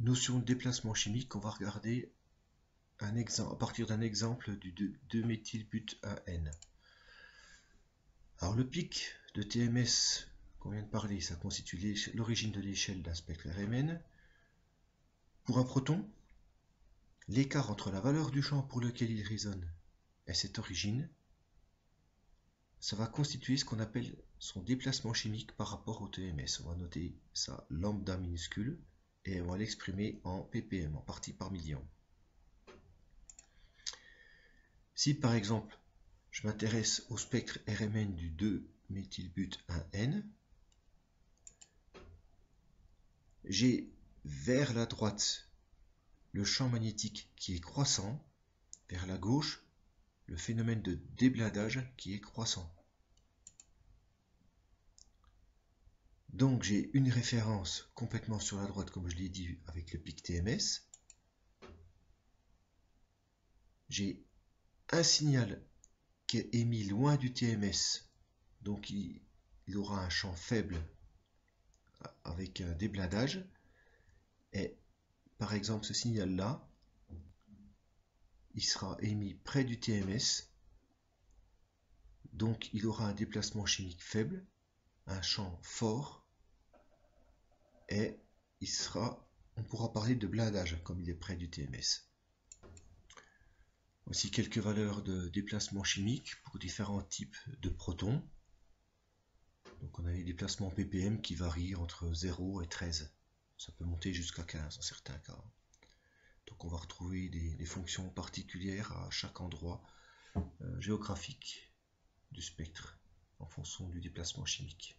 Notion de déplacement chimique, on va regarder un exemple, à partir d'un exemple du 2-méthylbutane. Alors le pic de TMS qu'on vient de parler, ça constitue l'origine de l'échelle d'un spectre RMN. Pour un proton, l'écart entre la valeur du champ pour lequel il résonne et cette origine, ça va constituer ce qu'on appelle son déplacement chimique par rapport au TMS. On va noter ça lambda minuscule et on va l'exprimer en ppm, en partie par million. Si par exemple je m'intéresse au spectre RMN du 2-méthylbutane, j'ai vers la droite le champ magnétique qui est croissant, vers la gauche le phénomène de déblindage qui est croissant. Donc j'ai une référence complètement sur la droite, comme je l'ai dit, avec le pic TMS. J'ai un signal qui est émis loin du TMS, donc il aura un champ faible avec un déblindage. Et par exemple ce signal là, il sera émis près du TMS, donc il aura un déplacement chimique faible, un champ fort, et on pourra parler de blindage comme il est près du TMS. Voici quelques valeurs de déplacement chimique pour différents types de protons. Donc on a les déplacements ppm qui varient entre 0 et 13. Ça peut monter jusqu'à 15 dans certains cas. Donc on va retrouver des fonctions particulières à chaque endroit géographique du spectre en fonction du déplacement chimique.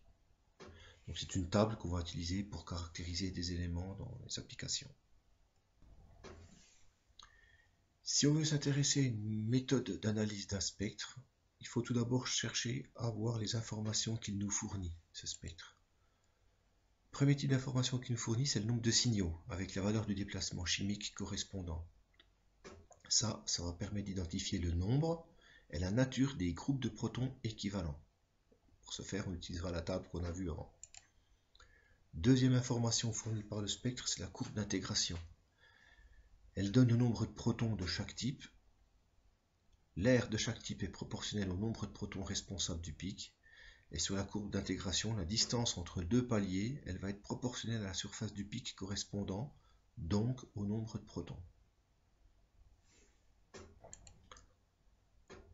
Donc c'est une table qu'on va utiliser pour caractériser des éléments dans les applications. Si on veut s'intéresser à une méthode d'analyse d'un spectre, il faut tout d'abord chercher à voir les informations qu'il nous fournit, ce spectre. Le premier type d'information qu'il nous fournit, c'est le nombre de signaux, avec la valeur du déplacement chimique correspondant. Ça va permettre d'identifier le nombre et la nature des groupes de protons équivalents. Pour ce faire, on utilisera la table qu'on a vue avant. Deuxième information fournie par le spectre, c'est la courbe d'intégration. Elle donne le nombre de protons de chaque type. L'aire de chaque type est proportionnelle au nombre de protons responsables du pic. Et sur la courbe d'intégration, la distance entre deux paliers, elle va être proportionnelle à la surface du pic correspondant, donc au nombre de protons.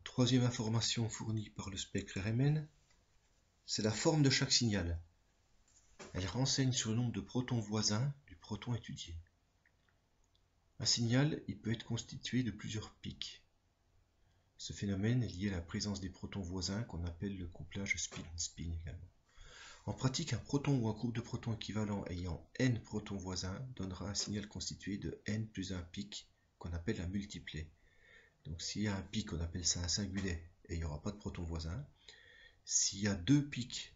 Troisième information fournie par le spectre RMN, c'est la forme de chaque signal. Elle renseigne sur le nombre de protons voisins du proton étudié. Un signal, il peut être constitué de plusieurs pics. Ce phénomène est lié à la présence des protons voisins qu'on appelle le couplage spin-spin également. En pratique, un proton ou un groupe de protons équivalent ayant n protons voisins donnera un signal constitué de n plus un pic qu'on appelle un multiplet. Donc s'il y a un pic, on appelle ça un singulet et il n'y aura pas de protons voisins. S'il y a deux pics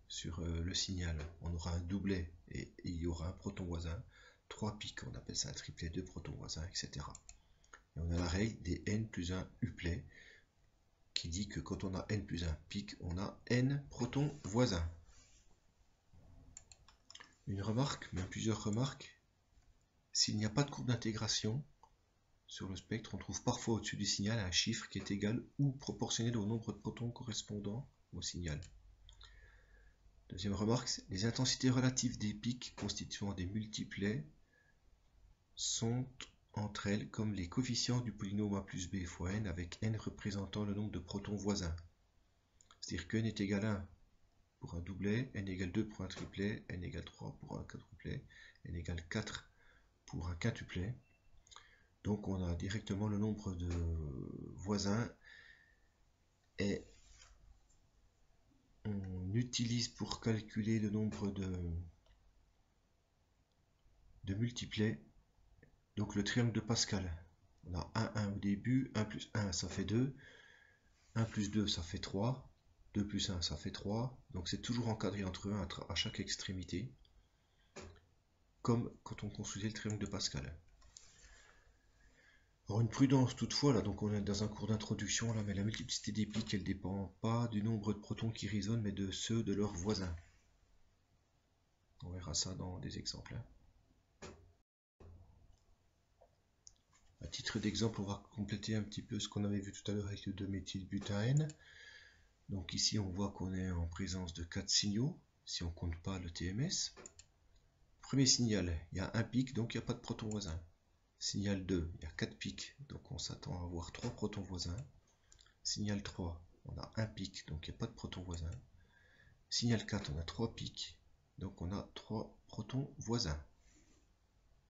sur le signal, on aura un doublet et il y aura un proton voisin. 3 pics, on appelle ça un triplet, 2 protons voisins, etc. Et on a la règle des n plus 1 uplets qui dit que quand on a n plus 1 pic, on a n protons voisins. Une remarque, même plusieurs remarques. S'il n'y a pas de courbe d'intégration sur le spectre, on trouve parfois au-dessus du signal un chiffre qui est égal ou proportionnel au nombre de protons correspondant au signal. Deuxième remarque, les intensités relatives des pics constituant des multiplets sont entre elles comme les coefficients du polynôme a plus b fois n avec n représentant le nombre de protons voisins. C'est-à-dire que n est égal à 1 pour un doublet, n égale 2 pour un triplet, n égale 3 pour un quadruplet, n égale 4 pour un quintuplet. Donc on a directement le nombre de voisins et on utilise pour calculer le nombre de multiplets donc le triangle de Pascal. On a 1, 1 au début, 1 plus 1 ça fait 2, 1 plus 2 ça fait 3, 2 plus 1 ça fait 3, donc c'est toujours encadré entre 1 à chaque extrémité, comme quand on construisait le triangle de Pascal. Alors une prudence toutefois, là donc on est dans un cours d'introduction, là, mais la multiplicité des pics elle ne dépend pas du nombre de protons qui résonnent, mais de ceux de leurs voisins. On verra ça dans des exemples. titre d'exemple, on va compléter un petit peu ce qu'on avait vu tout à l'heure avec le 2-méthylbutane. Donc ici, on voit qu'on est en présence de 4 signaux, si on ne compte pas le TMS. Premier signal, il y a un pic, donc il n'y a pas de proton voisin. Signal 2, il y a 4 pics, donc on s'attend à avoir 3 protons voisins. Signal 3, on a un pic, donc il n'y a pas de proton voisin. Signal 4, on a 3 pics, donc on a 3 protons voisins.